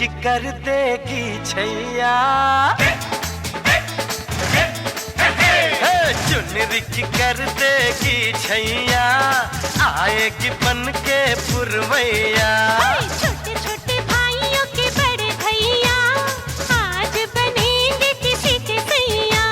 की कर देगी छैया, चुनरी की कर देगी छैया, आएगी बन के पुरवैया। छोटे छोटे भाइयों के बड़े भैया आज बनेंगे किसी के सैया।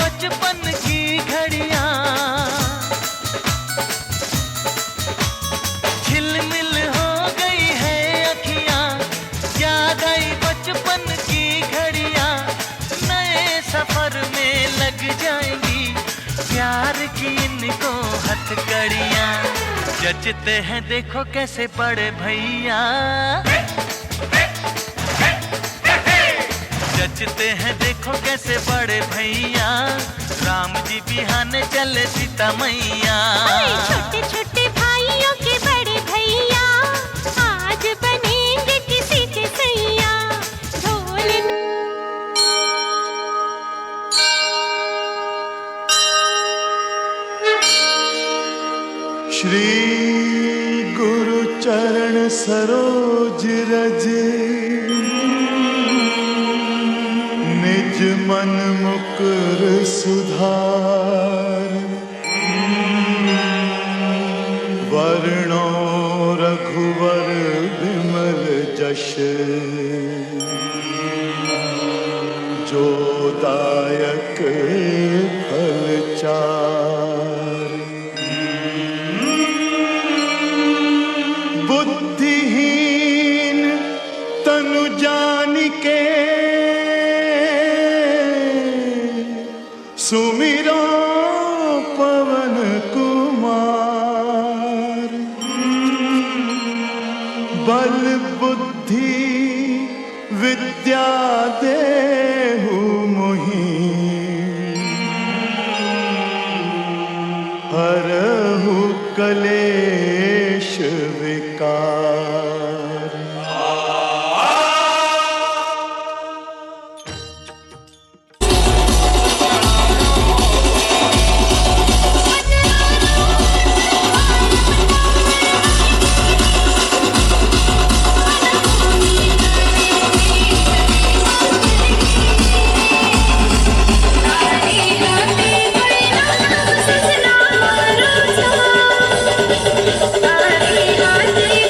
बचपन की घड़ियां झिलमिल हो गई है अखियां, याद आई बचपन की घड़ियां, नए सफर में लग जाएंगी प्यार की इनको हथकड़ियां। जचते हैं देखो कैसे बड़े भैया, जचते हैं देखो कैसे बड़े भैया, राम जी बिहाने चले सीता मैया। छोटे छोटे भाइयों के बड़े भैया आज बनेंगे किसी के सैया। ढोल श्री गुरु चरण सरोज रज, निज मन मुकुर सुधार। वर्णो रघुवर विमल जश, जो दायक फल चार। बुद्धिहीन तनु जानिके, सुमिरो पवन कुमार। बल बुद्धि विद्या देहु मोहि, हरहु कलेश विकार।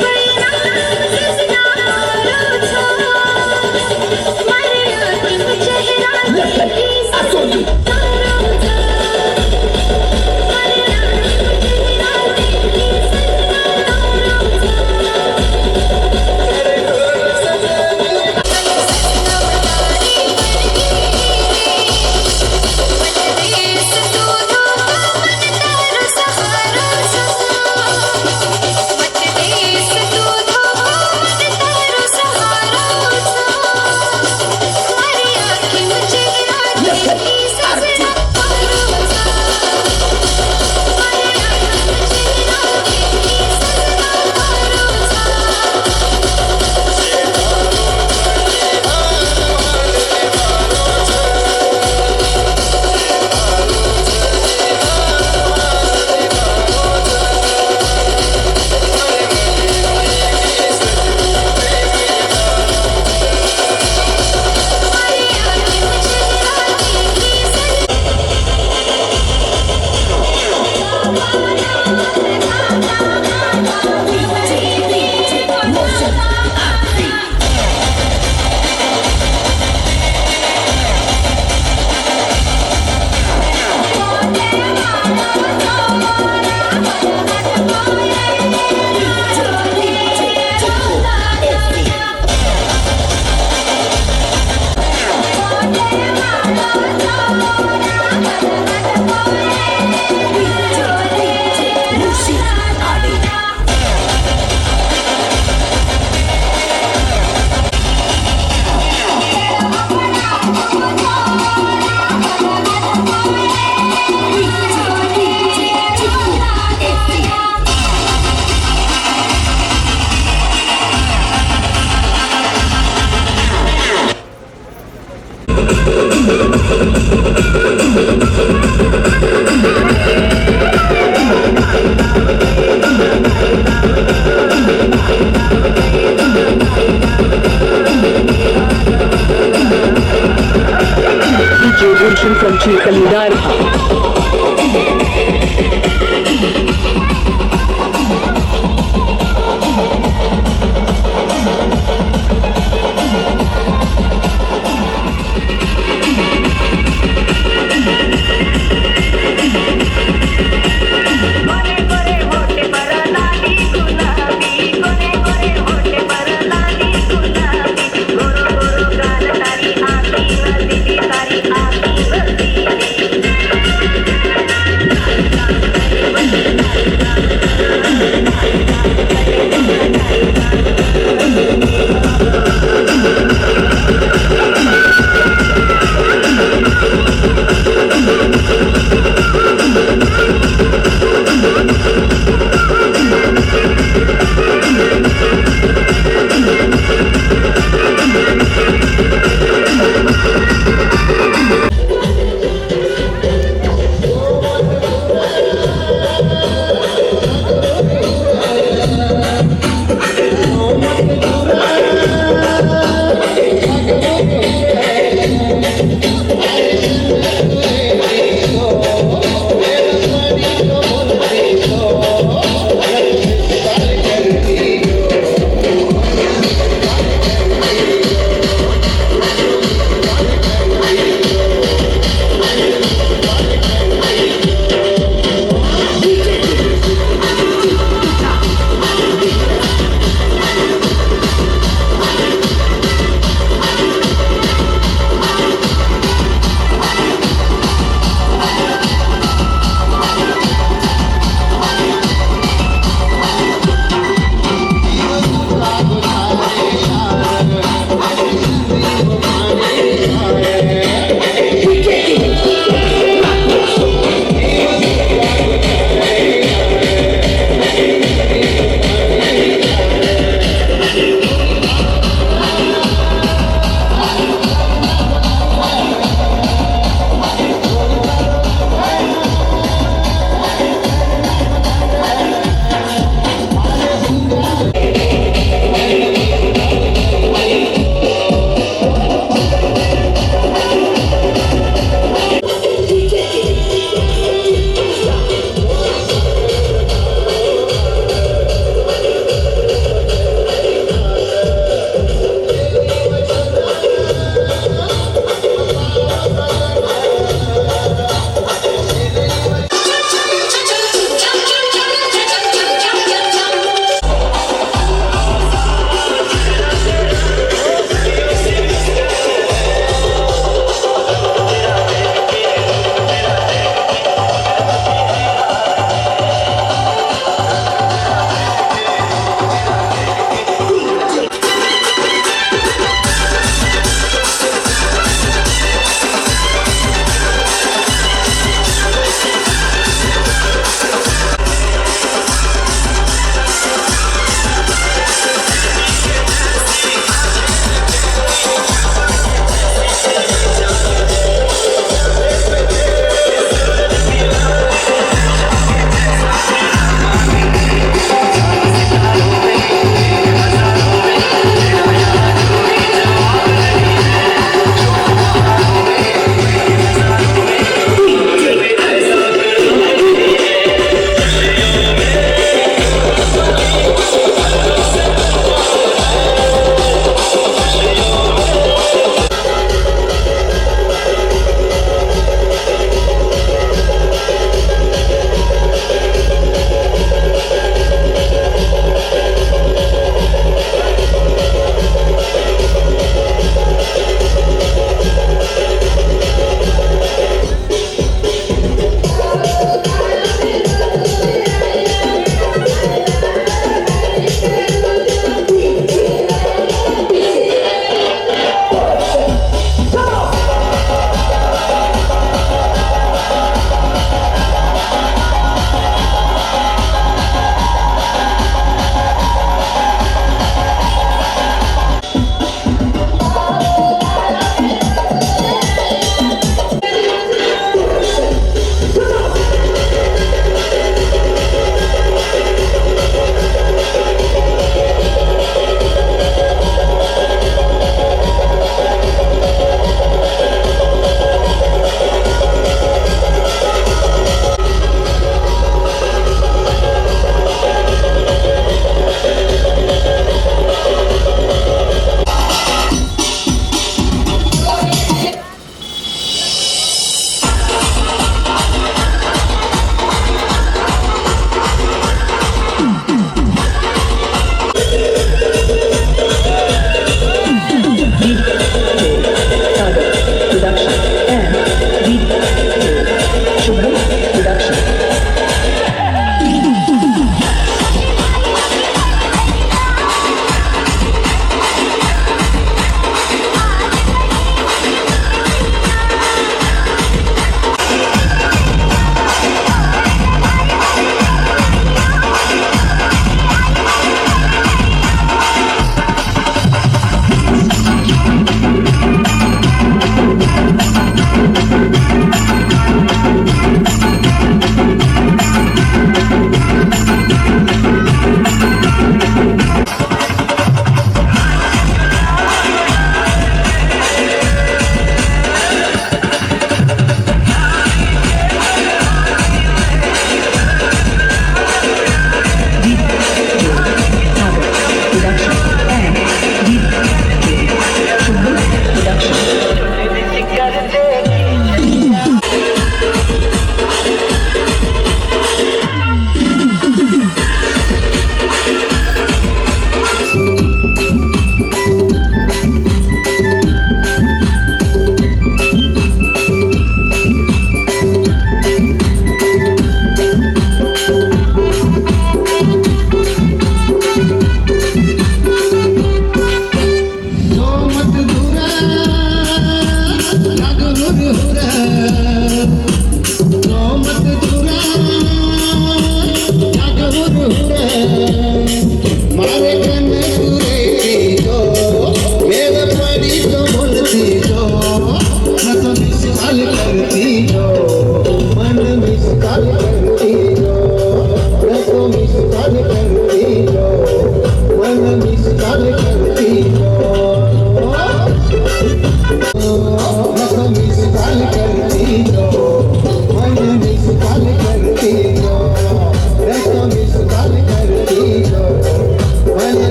Bye.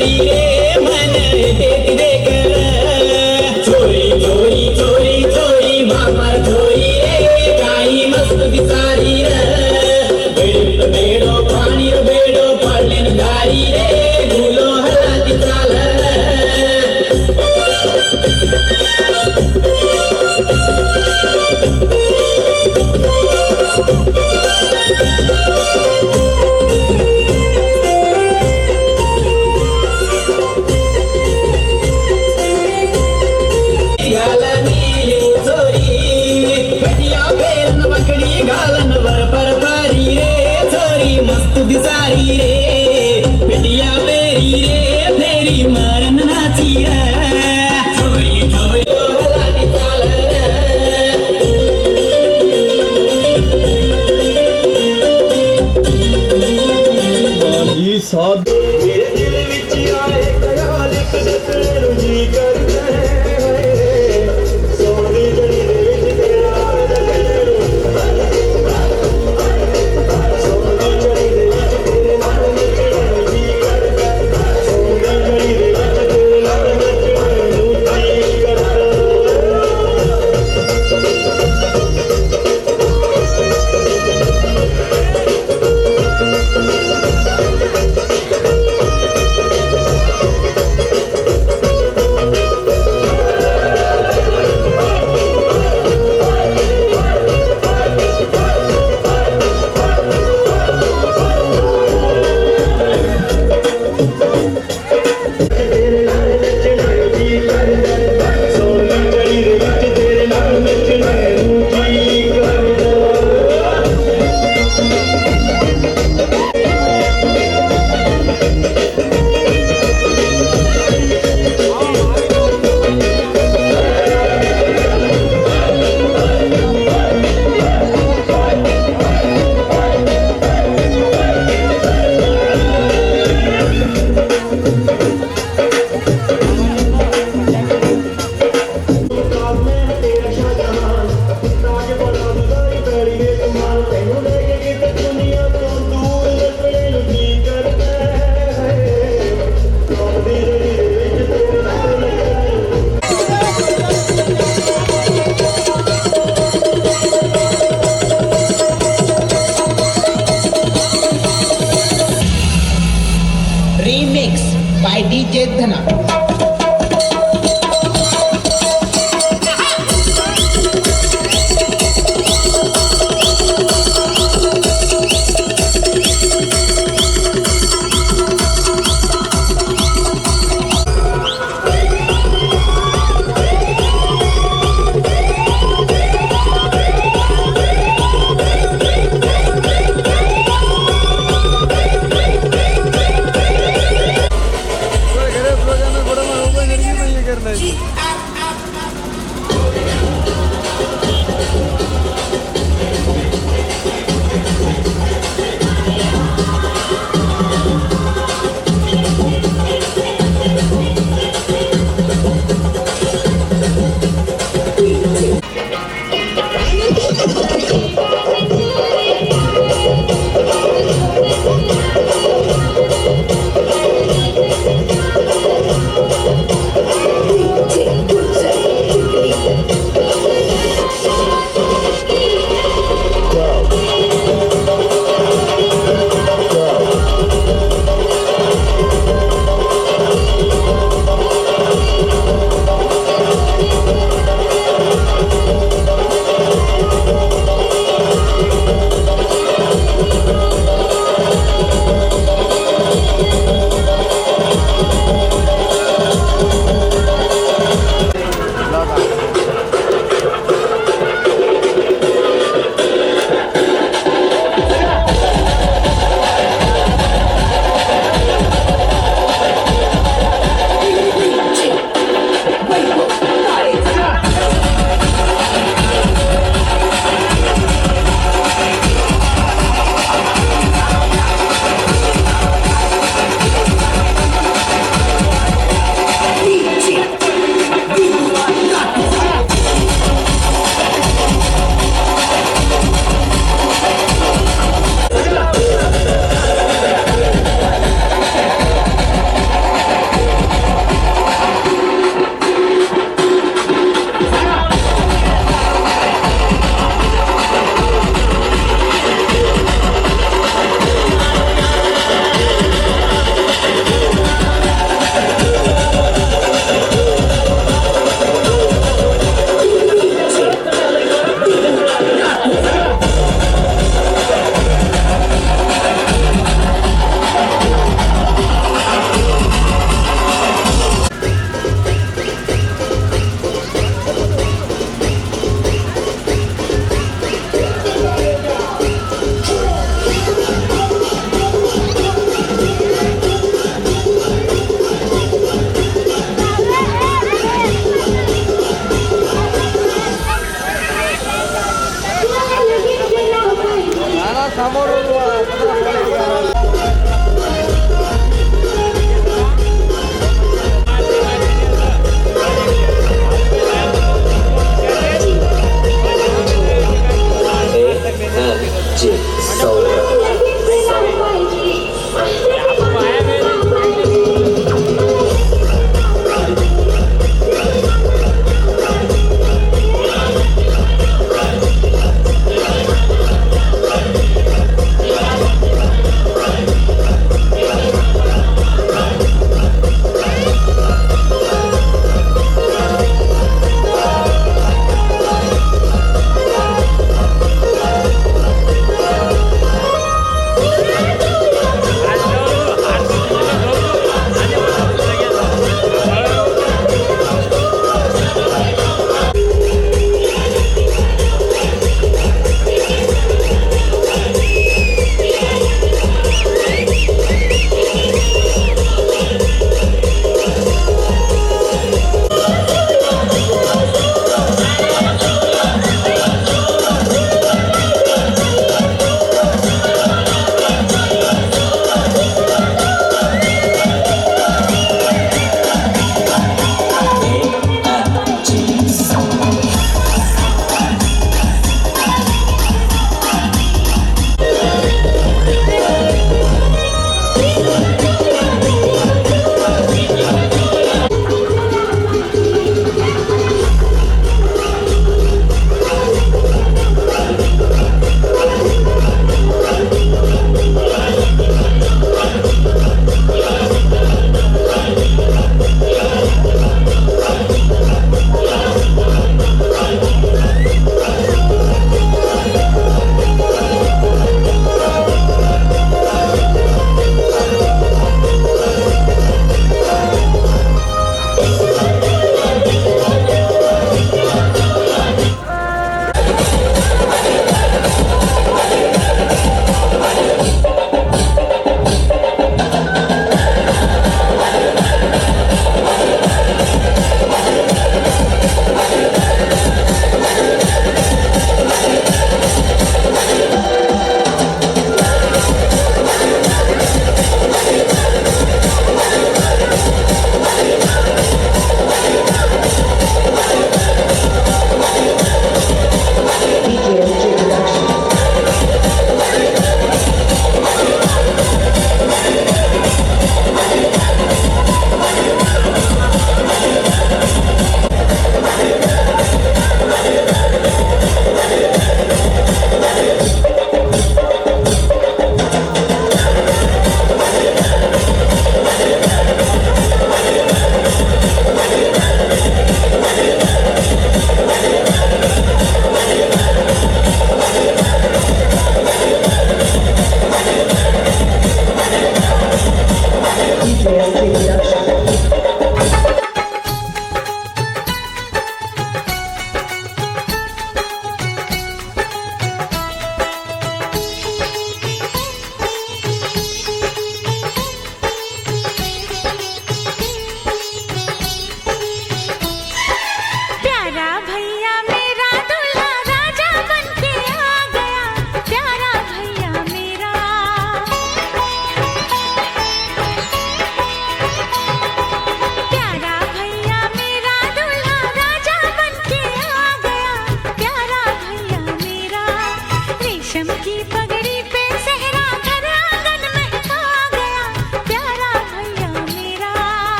बिसारी रे मन देख देख चोरी चोरी चोरी चोरी बापर चोरी रे गाई मस्त बिसारी रे बेड़ो पानी रो बेड़ो पड़लेन गारी रे भूलो हलाती चाल बिसारी रे बेटिया बेरी रे फेरी मरन नाची रे चोरी चोरी हलाती चाल जी साहब मेरे दिल विच आए ख्याल एक दसने नु जी करदा है सोनी गली दे विच तेरा Remix by DJ Dhana.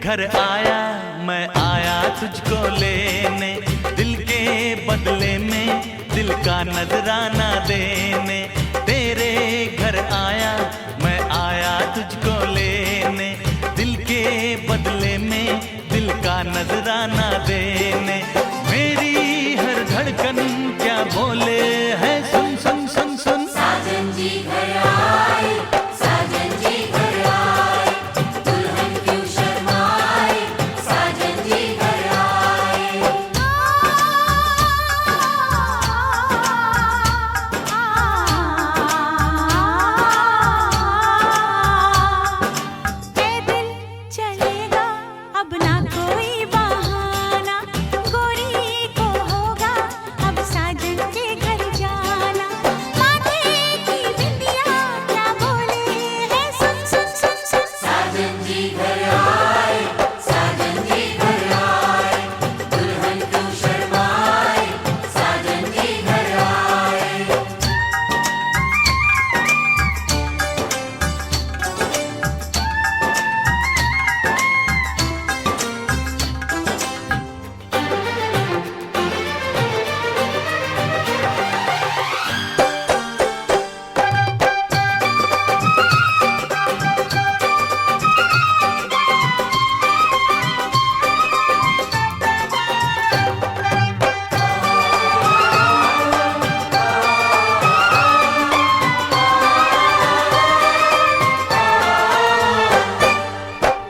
घर आया मैं आया तुझको लेने, दिल के बदले में दिल का नजराना देने। तेरे घर आया मैं आया तुझको लेने, दिल के बदले में दिल का नजराना देने। मेरी हर धड़कन क्या बोले है, सुन सुन सुन सुन। साजन जी घर आए, साजन जी घर आए, दुल्हन क्यों शर्माए, साजन जी घर आए। पैदल चलेगा अब ना कोई बहाना, गोरी को होगा अब साजन के घर जाना। माथे की बिंदिया क्या बोले है, सुन सुन सुन सुन। साजन जी घर आए, साजन जी घर आए, दुल्हन क्यों शर्माए, साजन जी घर आए।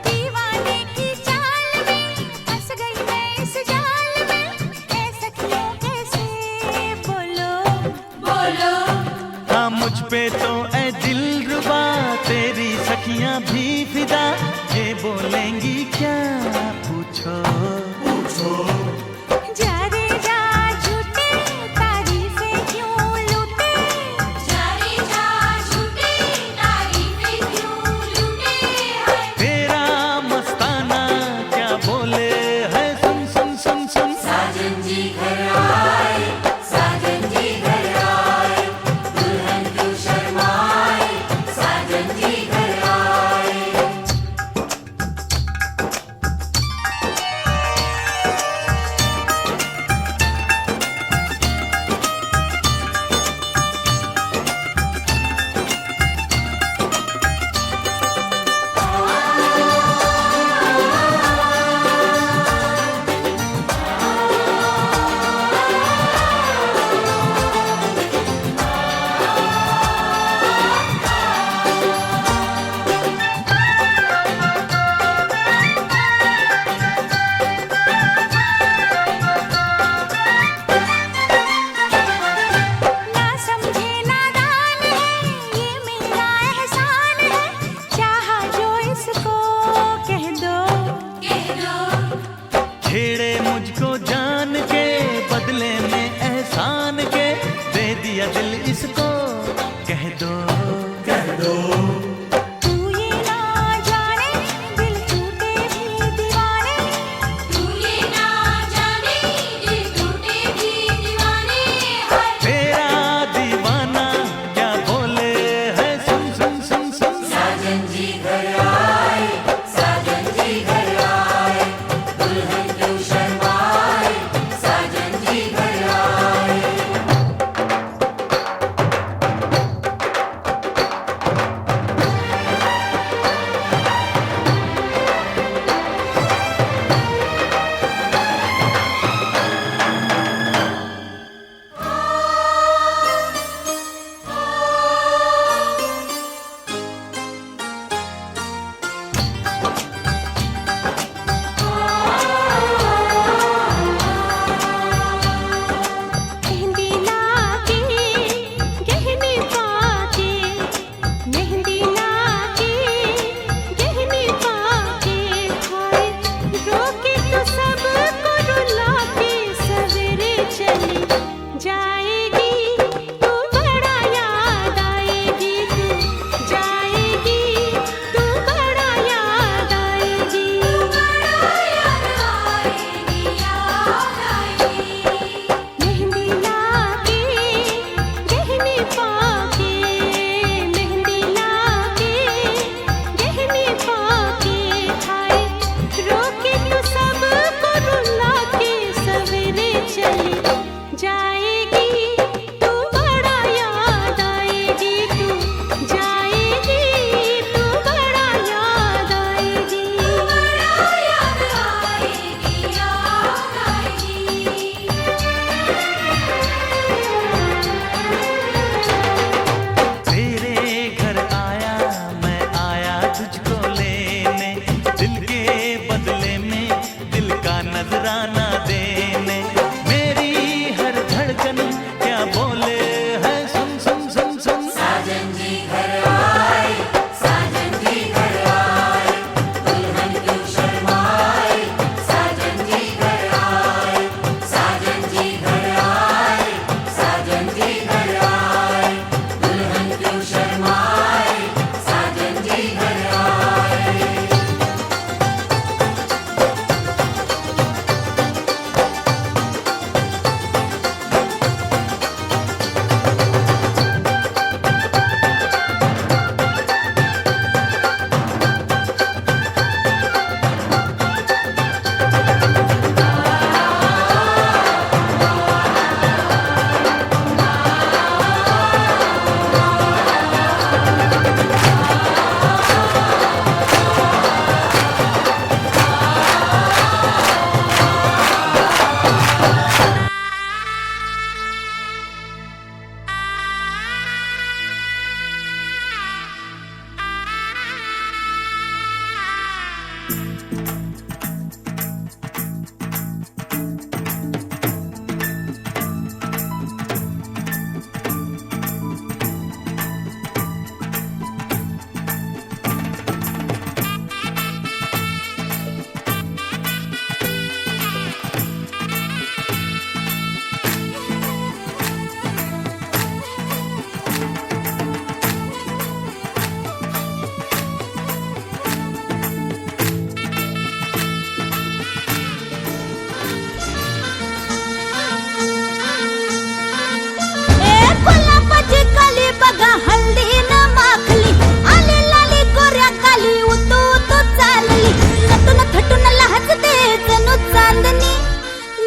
दीवाने की चाल में फंस गई मैं इस जाल में, ऐ सखियों कैसे बोलो बोलो हाँ मुझ पे तो ऐ दिलरुबा तेरी सखियां भी फिदा, ये बोलेंगी क्या पूछो। जा रे जा झूठे तारीफें क्यों लूटे, जा रे जा झूठे तारीफें क्यों लूटे हैं। तेरा मस्ताना क्या बोले है, सुन सुन सुन सुन। साजन जी घर आए, साजन जी घर आए, दुल्हन क्यों शर्माए, साजन जी घर आए। गुलाबाची कली बघा हल्दी न माखली आली लाली गोऱ्या काली उतू उतू चालली नटून थटून लाजते जणू चांदणी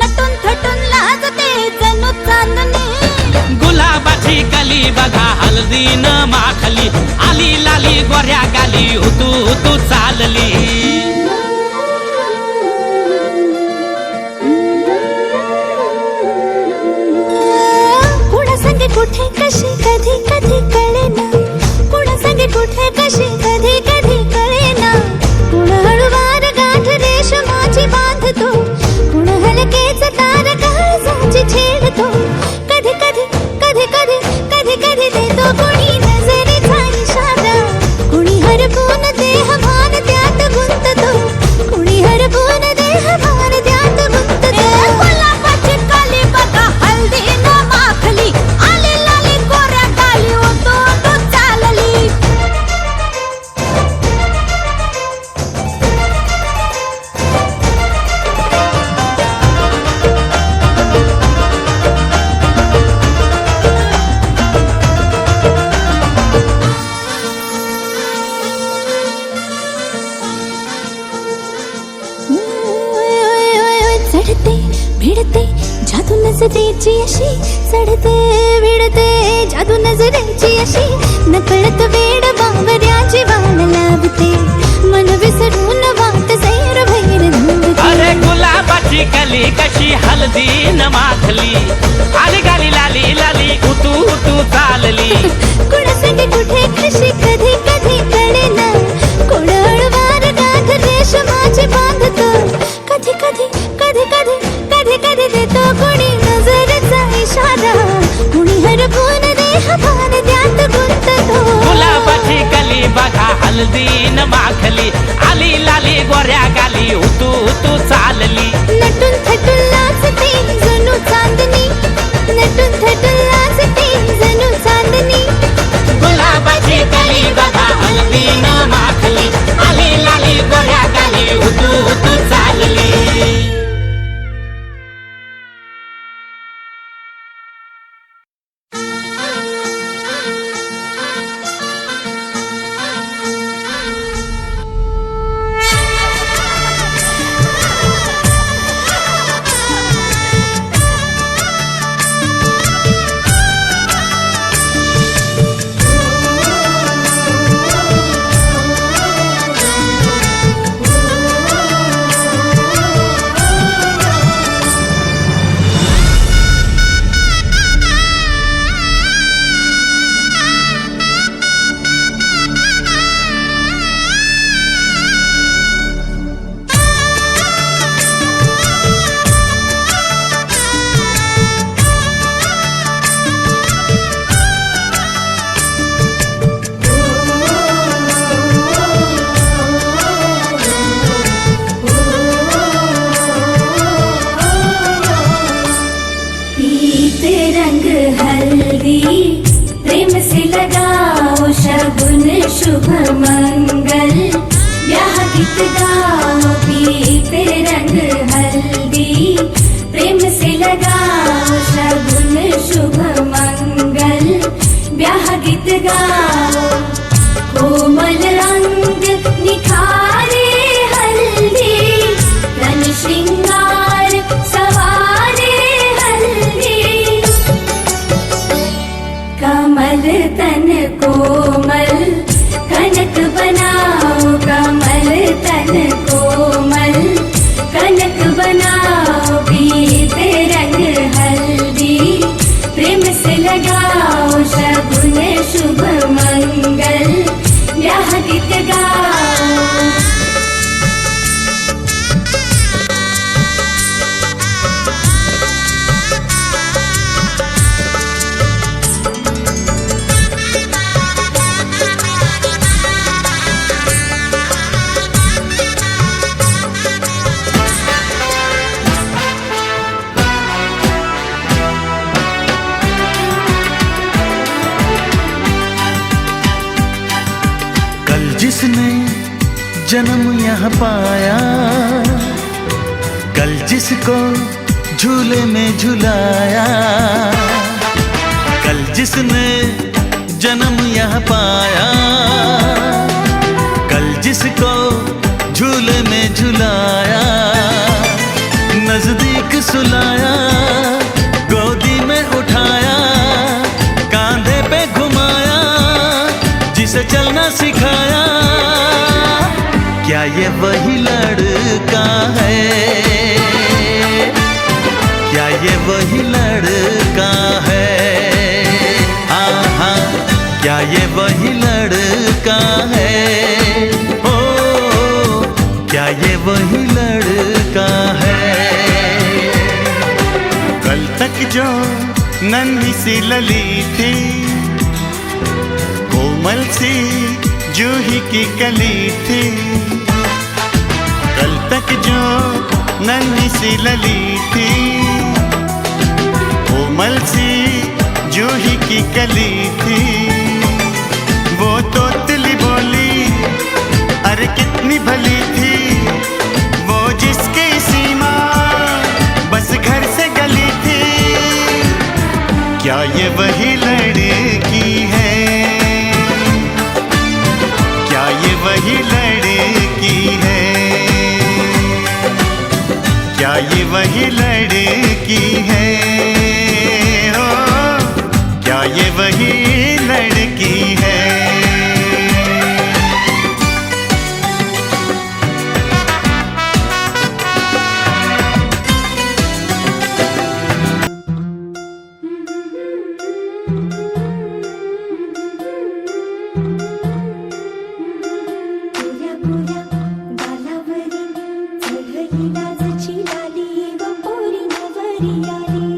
नटून थटून लाजते जणू चांदणी गुलाबाची कली बघा हल्दी न माखली आली लाली गोऱ्या गाली उतू उतू चालली कुणासंगे कुठे कशी कधी कधी कळेना कुणासंगे कुठे कशी कधी कधी कळेना कुण हळूवार गाठ रेशमाची बांधतो कुण हलकेच तार काळजाची छेडतो कधी कधी कधी कधी कधी कधी देतो कुणी नजरेचा इशारा कुणी हरपून देह भान त्यात गुंततो कुणी हरपून देह भान त्यात गुंततो गुलाबाची कली बघा हल्दी न माखली आली लाली गोऱ्या गाली उतू उतू चालली चढते भिडते जादू नजरेची अशी चढते भिडते जादू नजरेची अशी नकळत वेड बावऱ्याची वाण लाभते मन विसरून वाट सैर भैर धुंदते अरे गुलाबाची कली कशी हल्दी न माखली आली गाली लाली लाली उतू उतू चालली कुणासंगे कुठे कशी कधी कधी कळेना कोण हळूवार गाठ रेशमाची बांधतो कधी कधी कधी कधी कधी कधी देतो कोणी नजरेचा इशारा कुणी हरपून देह भान त्यात गुंततो गुलाबाची कली बघा हल्दी न माखली आली लाली गोऱ्या गाली उतू उतू चालली नटून थटून लाजते जणू चांदणी नटून थटून लाजते जणू चांदणी गुलाबाची कली बघा हल्दी न माखली आली लाली गोऱ्या गाली उतू उतू चालली शुभ मंगल ब्याह गीत गाओ पीते रंग हल्दी प्रेम से लगाओ शगुन शुभ मंगल ब्याह गीत गाओ कोमल रंग निखारे हल्दी तन श्रृंगार सवारे हल्दी कमल तन कोमल कनक बनाओ कमल तन को पाया, कल जिसको झूले में झुलाया, कल जिसने जन्म यहाँ पाया, कल जिसको झूले में झुलाया, नजदीक सुलाया, गोदी में उठाया, कांधे पे घुमाया, जिसे चलना सिखाया, क्या ये वही लड़का है? क्या ये वही लड़का है? आहा, क्या ये वही लड़का है? ओ, क्या ये वही लड़का है? कल तक जो नन्ही सी लली थी, कोमल सी जूही की कली थी, कल तक जो नन्ही सी लली थी, कोमल सी जूही की कली थी, वो तो तिली बोली अरे कितनी भली थी, वो जिसकी सीमा बस घर से गली थी, क्या ये वही लड़की है? क्या ये वही लड़की है? क्या ये वही लड़की है? हो, क्या ये वही लड़की है? गोऱ्या गोऱ्या गालावरी चढली लाजची लाली व पोरी नवरी आली,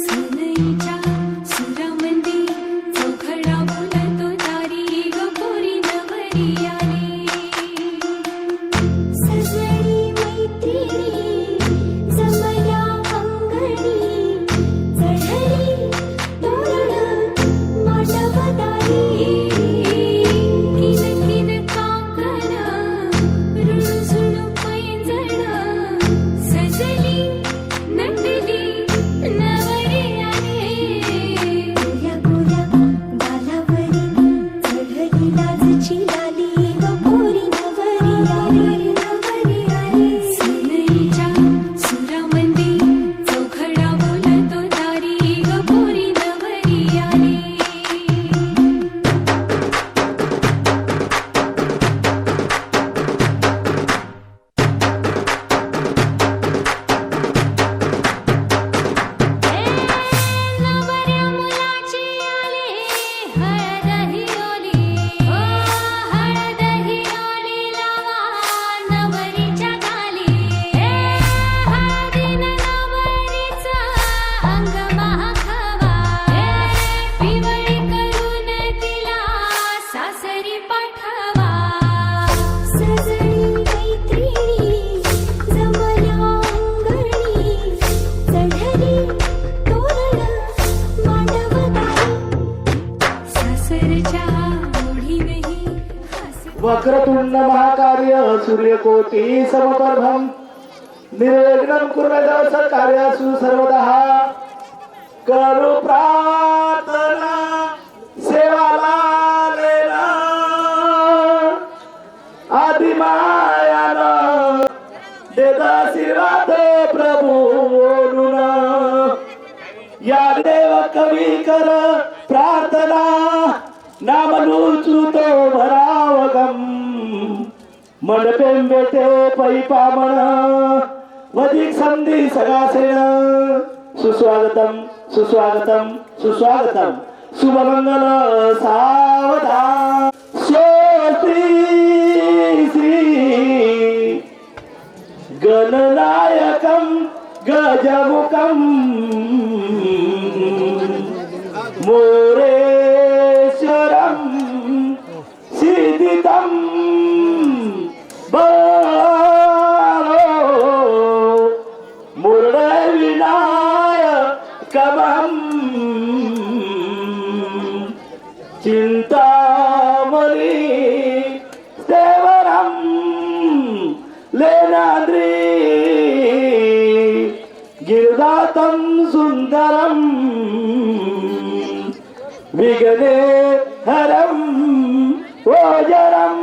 सुनईच्या सुरामंदी चौघडा बोलतो तारी व पोरी नवरी आली, सजनी मैत्रिणी जमल्या अंगणी, चढली तोरण मांडवदारी, किन काकण रुणझुण पैंजण, सजली नटली नवरी आली, गोऱ्या गोऱ्या गालावरी चढली लाजची लाली व पोरी नवरी आली, नवरी आली, सुनईच्या सुरामंदी चौघडा बोलतो तारी व पोरी नवरी आली. नवऱ्या मुलाची आली हळदही ओली, ओ हळदही ओली लावा नवरीच्या गाली, हळदीनं नवरीचं अंग महाखावा, पिवळी करून तिला सासरी पाठवा, सजनी मैत्रिणी जमल्या अंगणी, चढली तोरण मांडवदारी, सासरच्या ओढीनही हसत वक्रतुंड महाकार्य सूर्यकोटी समप्रभम निर्विघ्नं कुर्वत कार्यासु सर्वतः. करू प्रार्थना सेवाला लेना आदिमायानं देत आशीर्वाद प्रभू बोलून, या देव कवी कर प्रार्थना, नाम लुचुतो भरावगम, मंडपें बेटे पैपामण, वधिक संधी सगासेन, सुस्वागतम सुस्वागतम सुस्वागतम, शुभमंगल सावधान. स्वस्ति श्री गणनायकम गजमुखम मोरेश्वरम सिद्धितम बालो मुरळे विनायकमं चिंतामणी सेवरम लेनाद्री गिरदातं सुन्दरं विघ्ने हरं ओजरं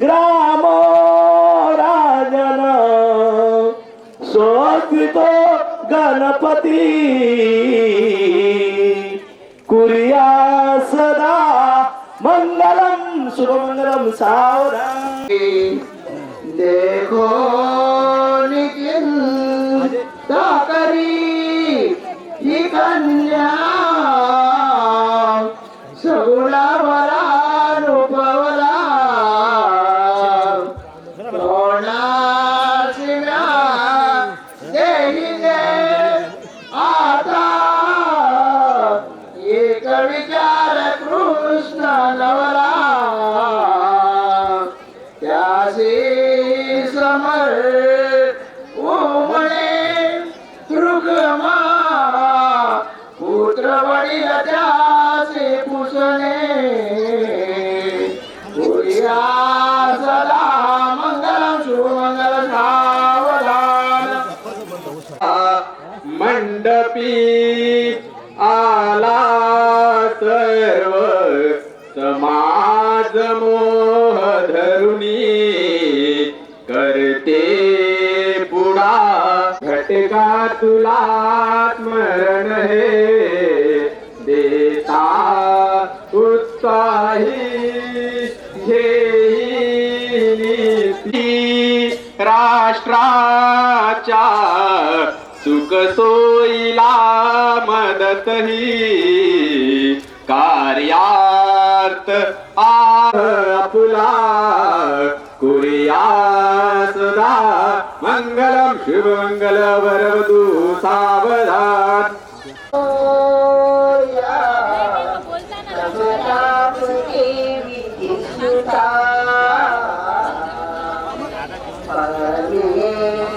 ग्रामो राजन स्वस्तितो गणपती कुर्या सदा मंगलम शुभमंगलम सावधान देखो निखिल ताकरी ही कन्या सगुणा वरा रूपवरा कोणाशिव्या देही दे आता एक विचार कृष्ण नवरा त्याशी समर ओमणे तृगमा पुत्र वडील त्याचे पुसणे पुर्या सदा मंगलम शुभमंगल सावधान मंडपी आला सर्व समाज मोह धरुणी करते पुढा घटका तुला स्मरण हे देता उत्साही घेई राष्ट्राच्या सुख सोयीला मदतही कार्यार्थ आपुला कुर्या सदा मंगलम शुभमंगल वरवधू सावधान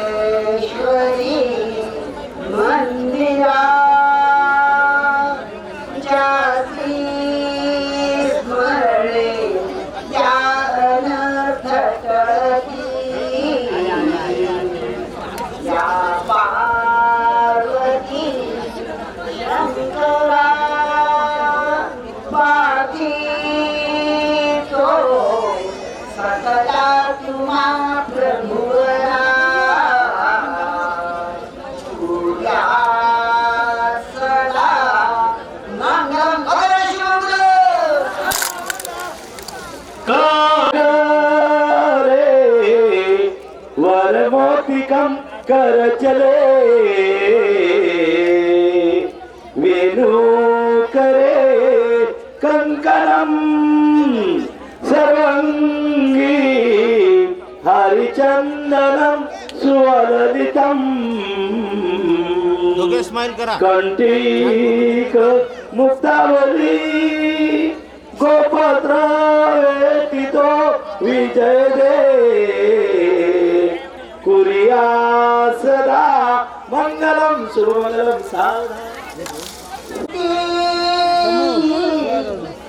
परमेश्वरी मंदिरा जाती स्मरणे या अनर्थ टळती या पार्वती शंकरा पाठी तो सकला तुम्हा प्रभुवरा पूजा सदा मंगलम रे वरमोतिकं कर चले वेणु करे कंकणम सर्वंगी हरिचंदनम सुवललितम कंटीक मुक्तावली गोपत्र वेतितो विजय दे कुर्या सदा मंगलम शुभमंगलम सावधान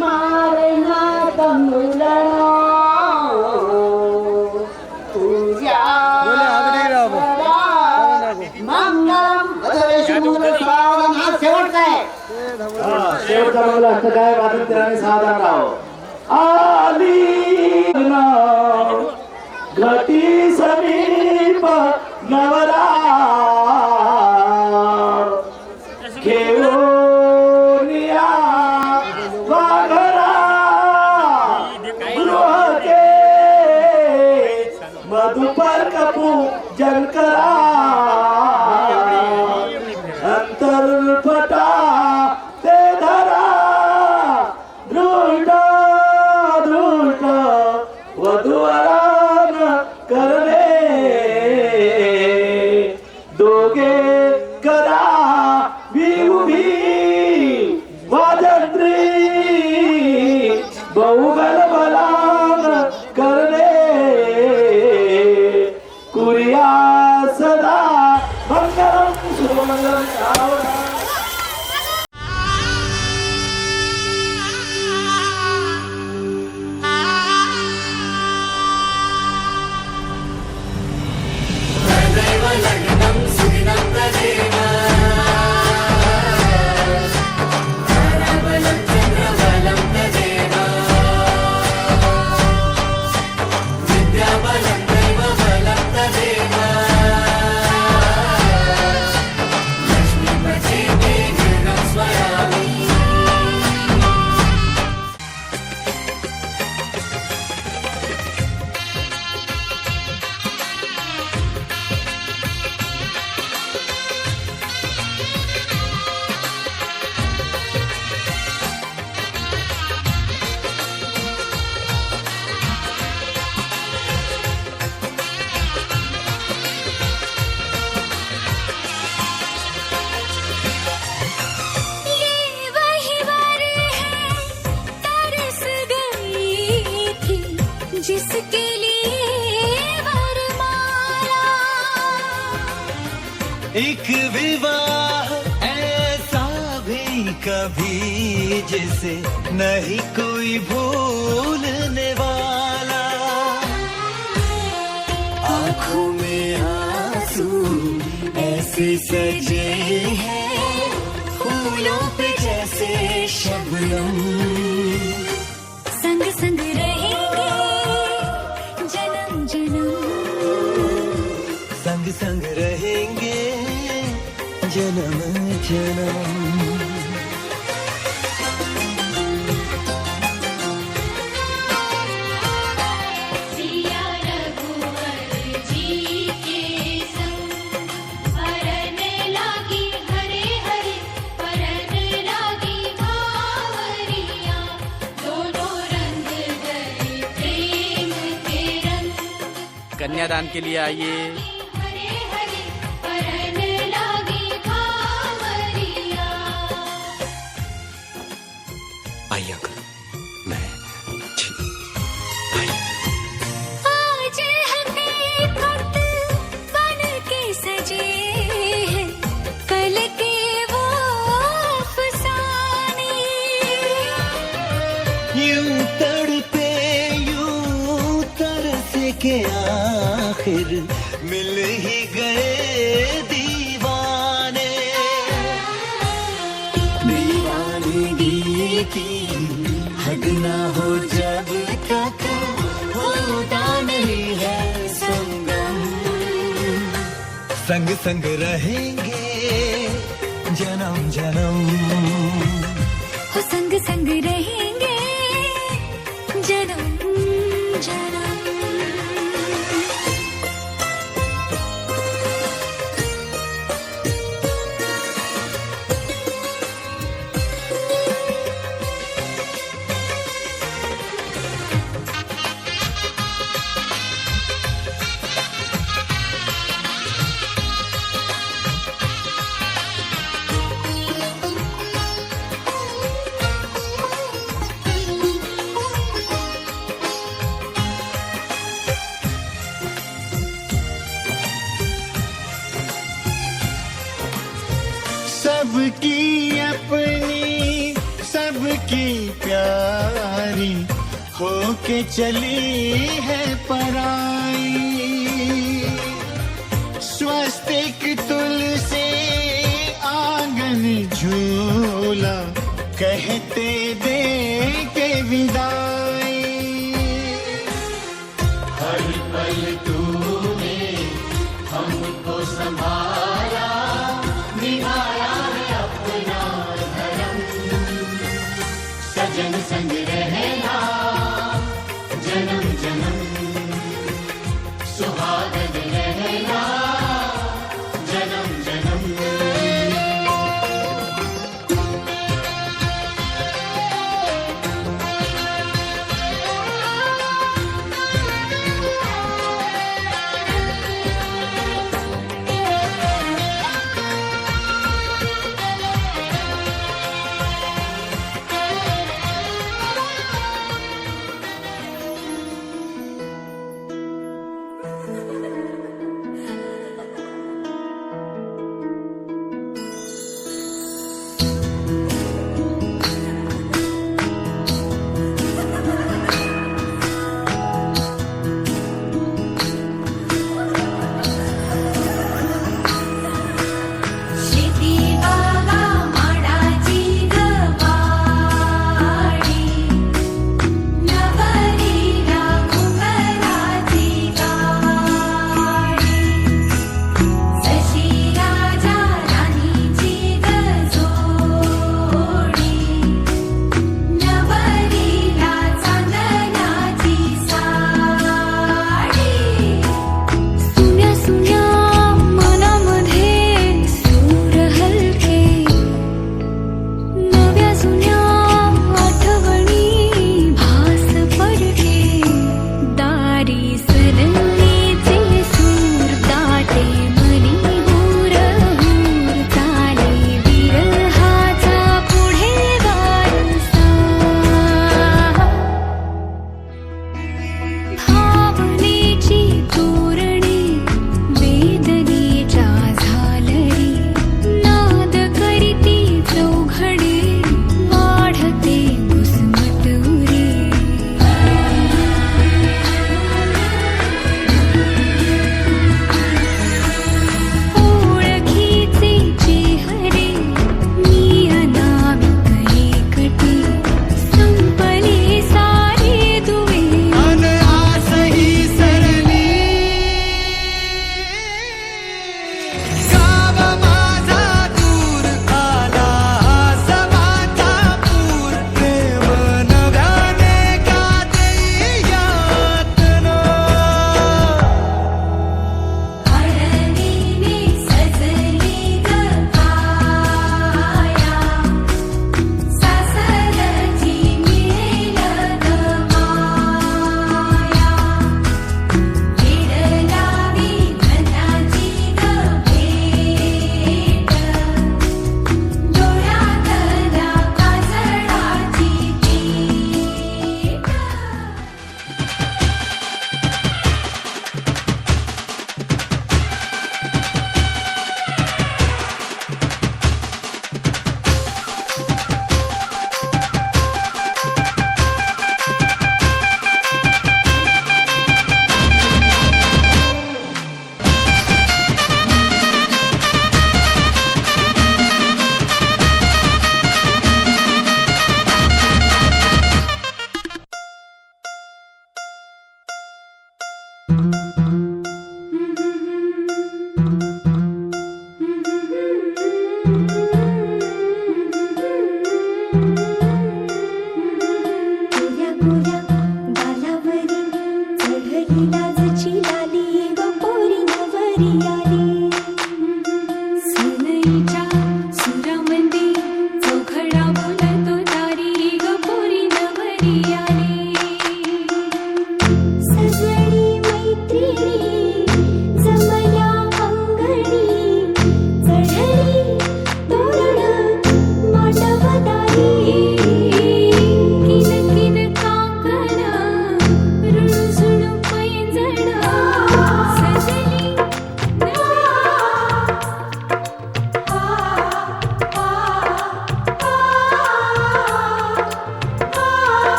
मारना तमुलनो पूजा मंगलम शेवटचा मंगल असतं काय वाचून त्याने सावधान राहो आली घटी समीप नवरा घेऊनिया वाघरा गृहके मधुपर कपू जनकरा अंतर्पटा ते धरा दृढ दृढ वधूवरान करणे दोघे करा विउभी वाजंत्री बहुबल बलान करणे कुर्या सदा मंगलम शुभमंगलम सावधान एक विवाह ऐसा भी कभी जिसे नहीं कोई भूलने वाला। आंखों में आंसू ऐसे सजे हैं फूलों पे जैसे शबनम। संग संग रहेंगे जन्म जन्म, संग संग रहेंगे जन्म जन्म। सिया रघुवर जी के संग परन लागी हरे हरे परन लागी भावरिया। दोनों रंग गए प्रेम के रंग। कन्यादान के लिए आइए। हरे हरे परन लागी भावरिया। आइए अंकल, मैं आज हकीकत बन के सजे हैं कल के वो अफसाने। यूं तड़पे यूं तरसे के आखिर मिल ही गए दीवाने। दीवानगी की हद ना हो जब तक होता नहीं है संगम। संग संग रहेंगे जन्म जन्म। हो संग संग रहेंगे जन्म जन्म। सबकी अपनी सबकी प्यारी होके चली है पराई। स्वस्तिक तुलसी आंगन झूला कहते दे के विदाई। हर पल तूने हमको संभाला निभाया है अपना धर्म। सजन संग रहना जन्म जन्म।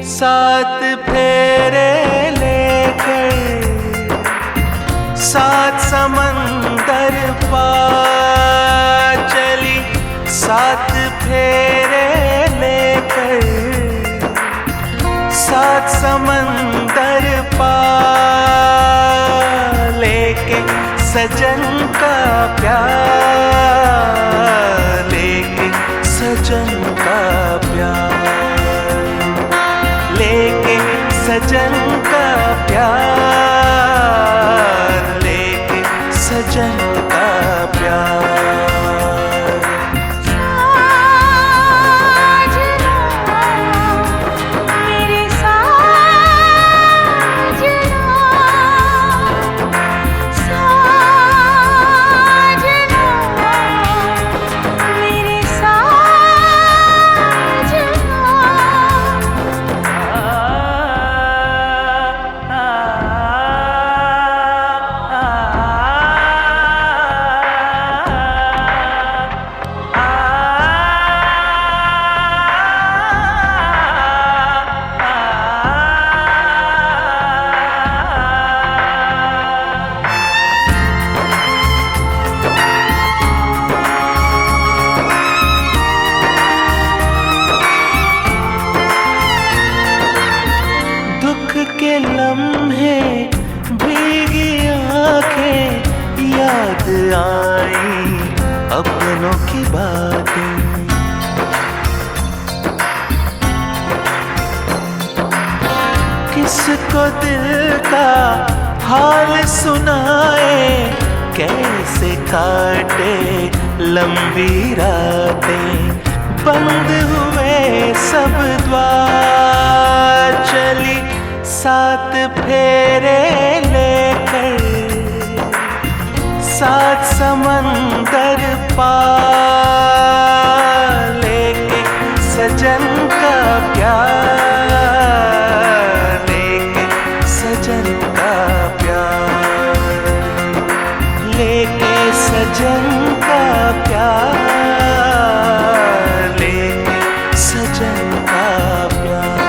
सात फेरे लेकर सात समंदर पार चली, सात फेरे लेकर सात समंदर पार लेके सजन का प्यार, लेके सजन का प्यार, लेके सजन का प्यार, लेके सजन का प्यार। के लम्हे भीगी आंखें याद आई अपनों की बातें, किसको दिल का हाल सुनाए, कैसे काटे लंबी रातें, बंद हुए सब द्वार चली सात फेरे लेकर सात समंदर पार, लेके सजन का प्यार, लेके सजन का प्यार, लेके सजन का प्यार, लेके सजन का प्यार।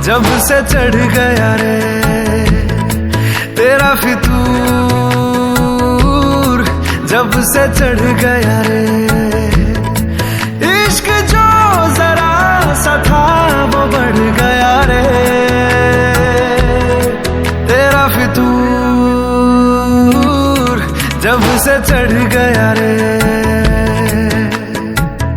जब से चढ़ गया रे तेरा फितूर, जब से चढ़ गया रे इश्क जो जरा सा था वो बढ़ गया रे तेरा फितूर जब से चढ़ गया रे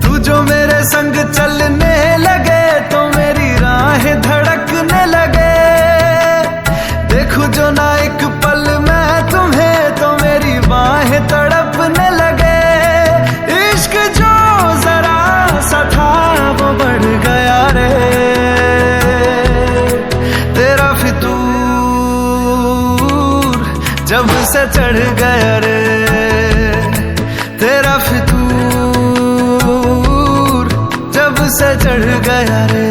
तू जो मेरे संग चलने लगे तो मेरी राहें धड़कने लगे देखूं जो ना एक पल मैं तुम्हें तो मेरी बाहें तड़पने लगे इश्क जो जरा सा था वो बढ़ गया रे तेरा फितूर जब से चढ़ गया रे तेरा फितूर जब से चढ़ गया रे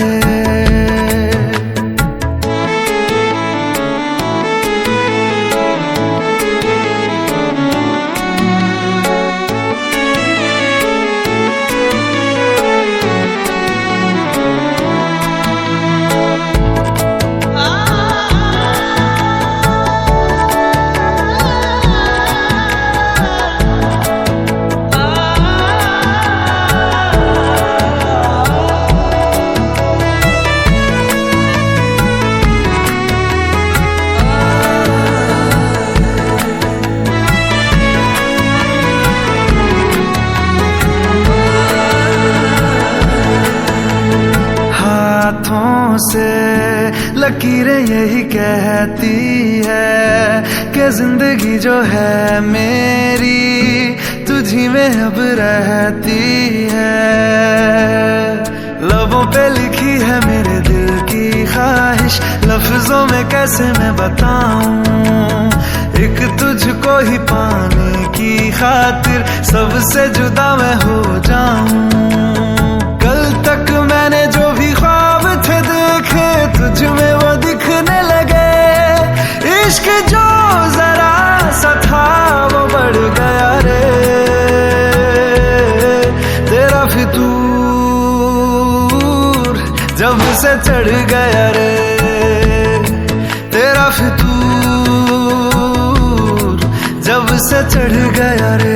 हाथों से लकीरें यही कहती है कि जिंदगी जो है मेरी तुझी में अब रहती है लबों पे लिखी है मेरे दिल की ख्वाहिश लफ्जों में कैसे मैं बताऊं एक तुझको ही पाने की खातिर सबसे जुदा मैं हो जाऊं कल तक मैंने जो भी ख्वाब थे देखे तुझ में वो दिखने लगे इश्क जो जरा सा था वो बढ़ गया रे तेरा फितूर जब से चढ़ गया रे तेरा फितूर जब से चढ़ गया रे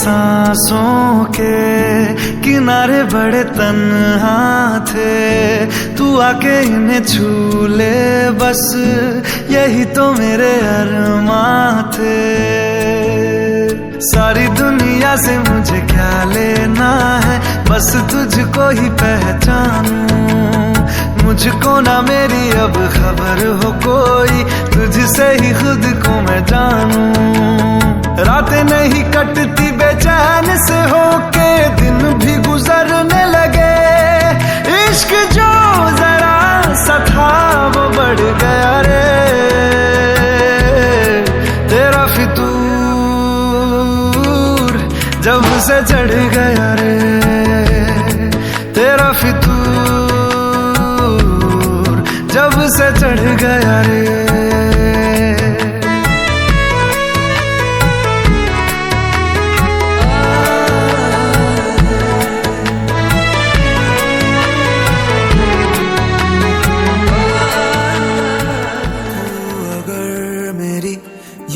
सांसों के किनारे बड़े तन्हा थे तू आके इन्हें छू ले बस यही तो मेरे अरमां थे सारी दुनिया से मुझे क्या लेना है बस तुझको ही पहचानूं मुझको ना मेरी अब खबर हो कोई तुझसे ही खुद को मैं जानूं रातें नहीं कटती बेचैन से होके दिन भी गुजरने लगे इश्क जो जरा सा था वो बढ़ गया रे तेरा फितूर जब से चढ़ गया रे तेरा फितूर जब से चढ़ गया रे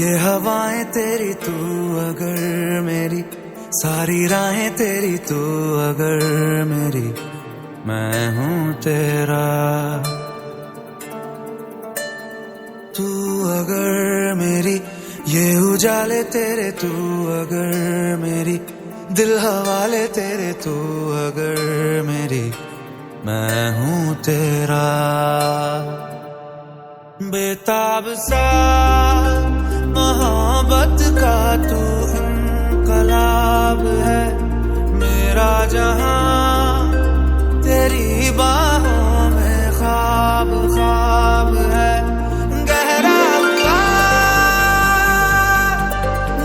ये हवाएं तेरी तू अगर मेरी सारी राहें तेरी तू अगर मेरी मैं हूँ तेरा तू अगर मेरी ये उजाले तेरे तू अगर मेरी दिल हवाले तेरे तू अगर मेरी मैं हूँ तेरा बेताब सा मोहब्बत का तू इनकलाब है मेरा जहां तेरी बाहों में ख्वाब ख्वाब है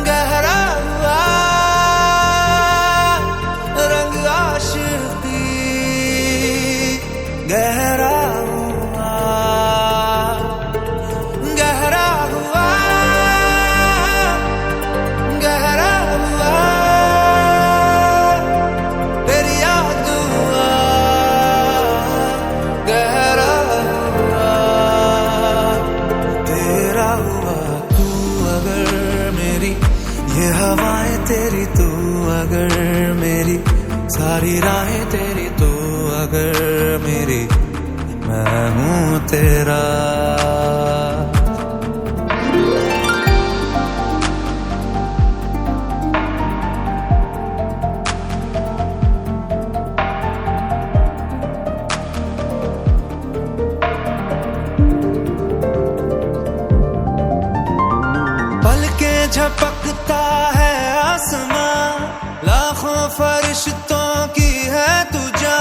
गहरा हुआ हवाएं तेरी तू अगर मेरी, सारी राहें तेरी तू अगर मेरी, मैं हूँ तेरा। झपकता है आसमां, लाखों फरिश्तों की है तुझा।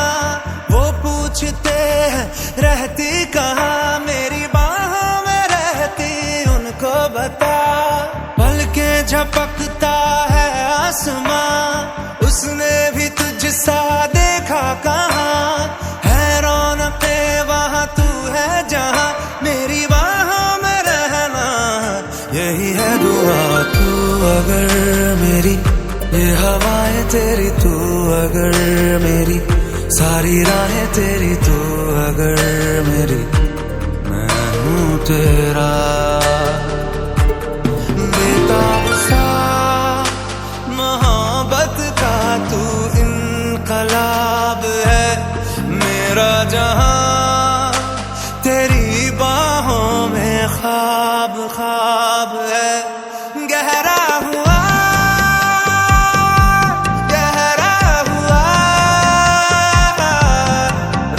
वो पूछते हैं रहती कहाँ, मेरी बाहों में रहती उनको बता। पलके झपकता है आसमां, उसने भी तुझसा देखा कहाँ। है रौनके वहाँ तू है जहाँ, मेरी बाहों में रहना यही है दुआ। तू अगर मेरी, ये हवाएं तेरी तू अगर मेरी, सारी राहें तेरी तू अगर मेरी, मैं हूँ तेरा। बेताब सा मोहब्बत का तू इनकलाब है, मेरा जहां तेरी बाहों में ख्वाब ख्वाब है। गहरा हुआ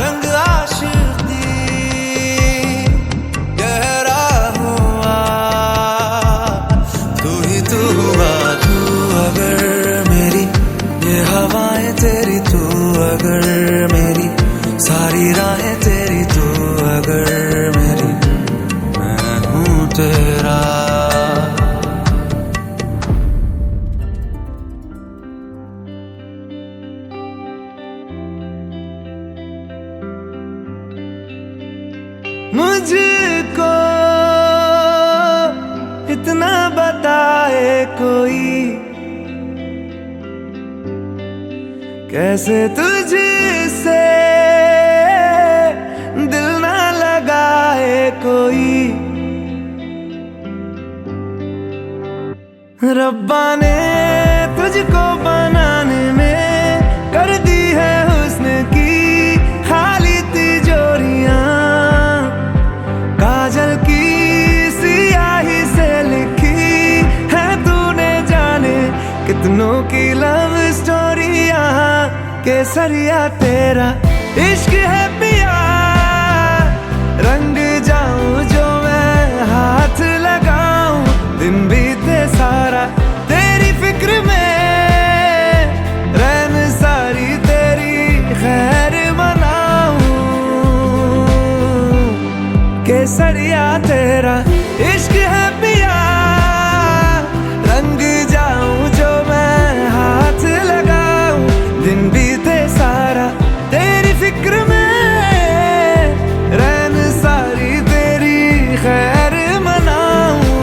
रंग आशिकी, गहरा हुआ तू ही तू हुआ। तू अगर मेरी, ये हवाएं तेरी तू अगर मेरी, सारी राहें तेरी तू अगर मेरी, मैं हूँ तेरा। मुझको इतना बताए कोई, कैसे तुझसे दिल ना लगाए कोई। रब्बा ने तुझको बनाने में कर दी है हुस्न की खाली तिजोरियां। काजल की सियाही से लिखी है तूने जाने कितनों की लव स्टोरियां। केसरिया तेरा इश्क है पिया, रंग जाऊं जो मैं हाथ लगाऊं। दिन बीते सारा तेरी फिक्र में, रैन सारी तेरी खैर मनाऊं। केसरिया तेरा इश्क है पिया, रंग जाऊं जो मैं हाथ लगाऊं। दिन बीते सारा तेरी फिक्र में, रैन सारी तेरी खैर मनाऊं।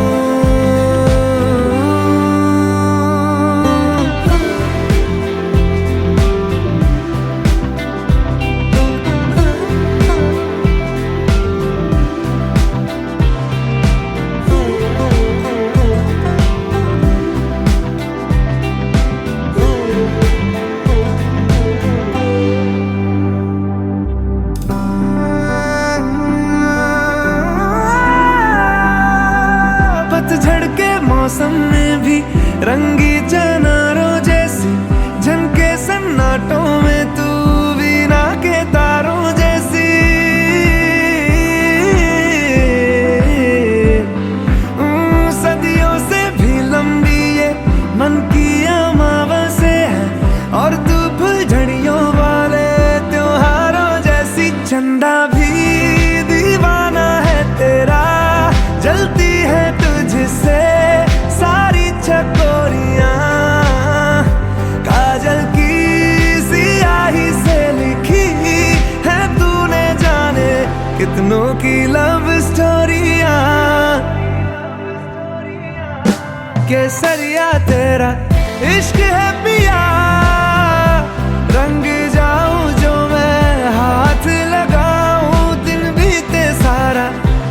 पतझड़ के मौसम में भी रंगी चनारों जैसी झनके सन्नाटों में तू वीणा के तारों जैसी। सदियों से भी लंबी ये मन की अमावस्या है, और तू फुलझड़ियों वाले त्योहारों जैसी। चंदा भी दीवाना है तेरा, जलती है तुझसे सारी चकोरियां। काजल की सियाही से लिखी है तूने जाने कितनों की लव स्टोरियां। केसरिया तेरा इश्क है पिया, रंग जाऊं जो मैं हाथ लगाऊं। दिन बीते सारा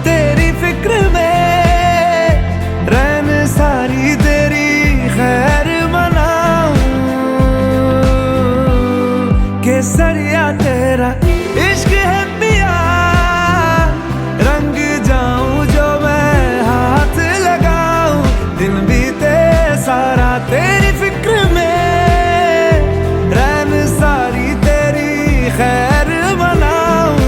तेरी फिक्र में, रैन सारी तेरी खैर तेरा इश्क है पिया, रंग जाऊं जो मैं हाथ लगाऊं, दिन बीते सारा तेरी फिक्र में, रैन सारी तेरी खैर बनाऊं।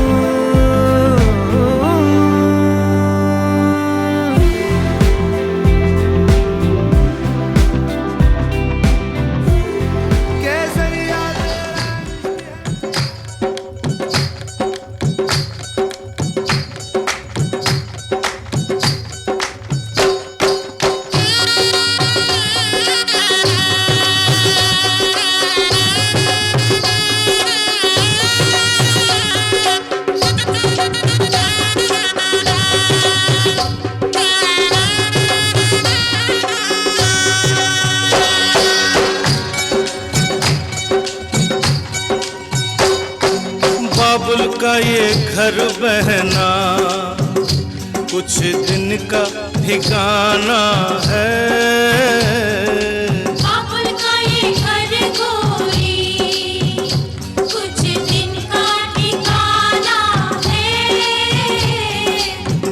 केसरिया बाबुल का ये घर बहना कुछ दिन का ठिकाना है, बाबुल का ये घर गोरी कुछ दिन का ठिकाना है,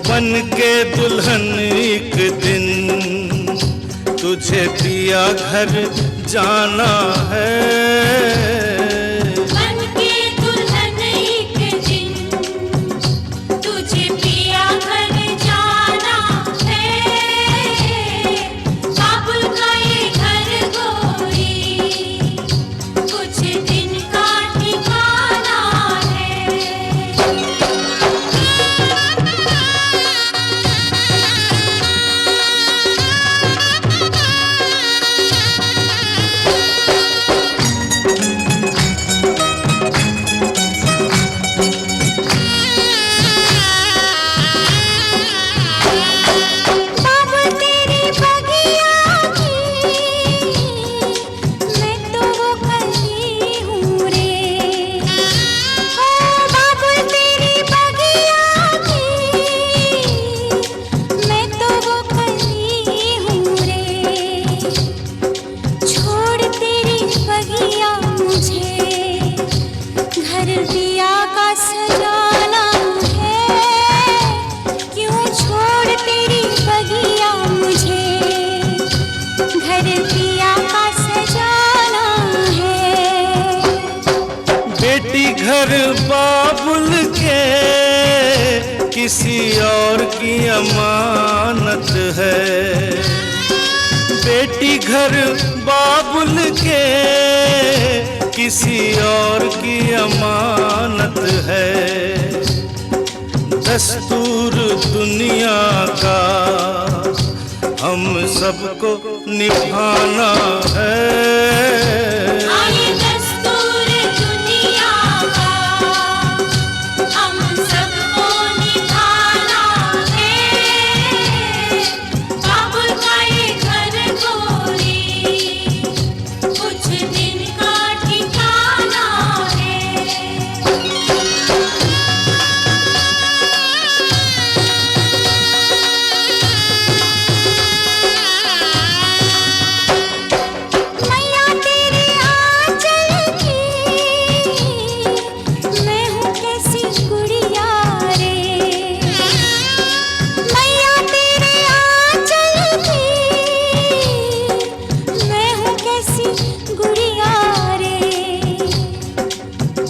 बन के दुल्हन एक दिन तुझे पिया घर जाना है, बन के दुल्हन एक दिन तुझे पिया घर जाना है, बाबुल का ये घर गोरी कुछ दिन का ठिकाना है। बाबुल तेरी बगिया की मैं तो वो कली हूँ रे, ओ बाबुल तेरी बगिया की मैं तो वो कली हूँ रे, छोड़ तेरी बगिया मुझे घर दिया का सजाना है, क्यों छोड़ तेरी बगिया मुझे घर दिया का सजाना है। बेटी घर बाबुल के किसी और की अमानत है, बेटी घर बाबुल के किसी और की अमानत है, दस्तूर दुनिया का हम सबको निभाना है, आए दस्तूर दुनिया का हम सबको निभाना है, बाबुल का ये घर गोरी कुछ दिन का ठिकाना है। मैया तेरे आंचल की मैं हूँ कैसी गुड़िया रे, मैया तेरे आंचल की मैं हूँ कैसी गुड़िया रे,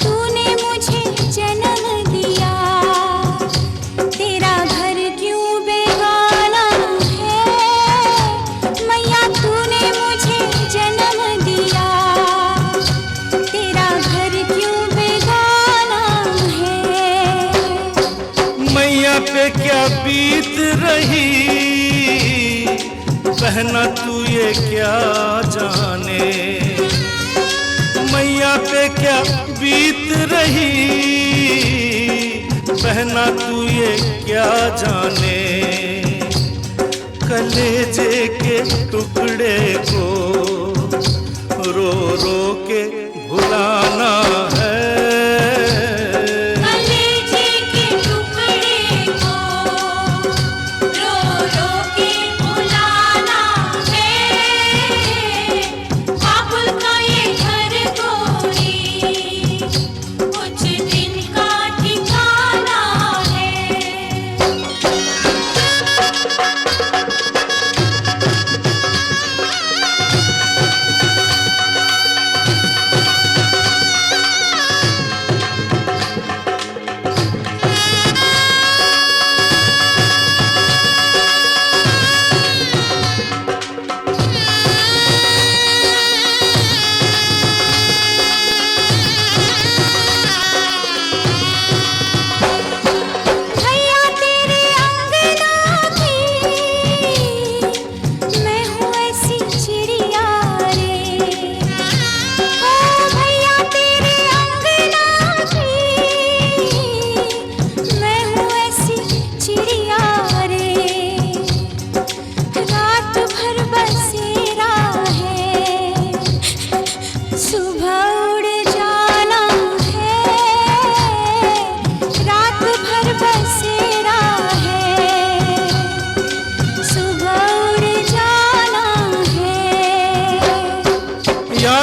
तूने मुझे जन्म दिया तेरा घर क्यों बेगाना है, मैया तूने मुझे जन्म दिया तेरा घर क्यों बेगाना है। मैया पे क्या बीत रही बहना तू ये क्या जाने, मैया पे क्या बीत रही बहना तू ये क्या जाने, कलेजे के टुकड़े को रो रो के भुलाना है, कलेजे के टुकड़े को रो रो के भुलाना है, बाबुल का ये घर गोरी कुछ दिन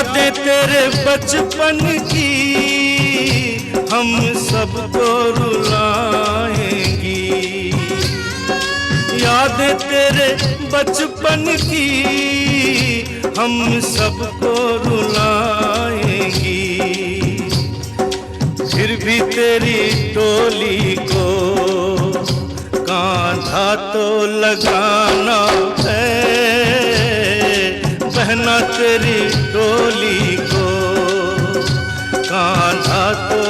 यादें तेरे बचपन की हम सबको रुलाएंगी। यादें तेरे बचपन की हम सबको रुलाएंगी। फिर भी तेरी टोली को कांधा तो लगाना है, बहना तेरी टोली को कांधा तो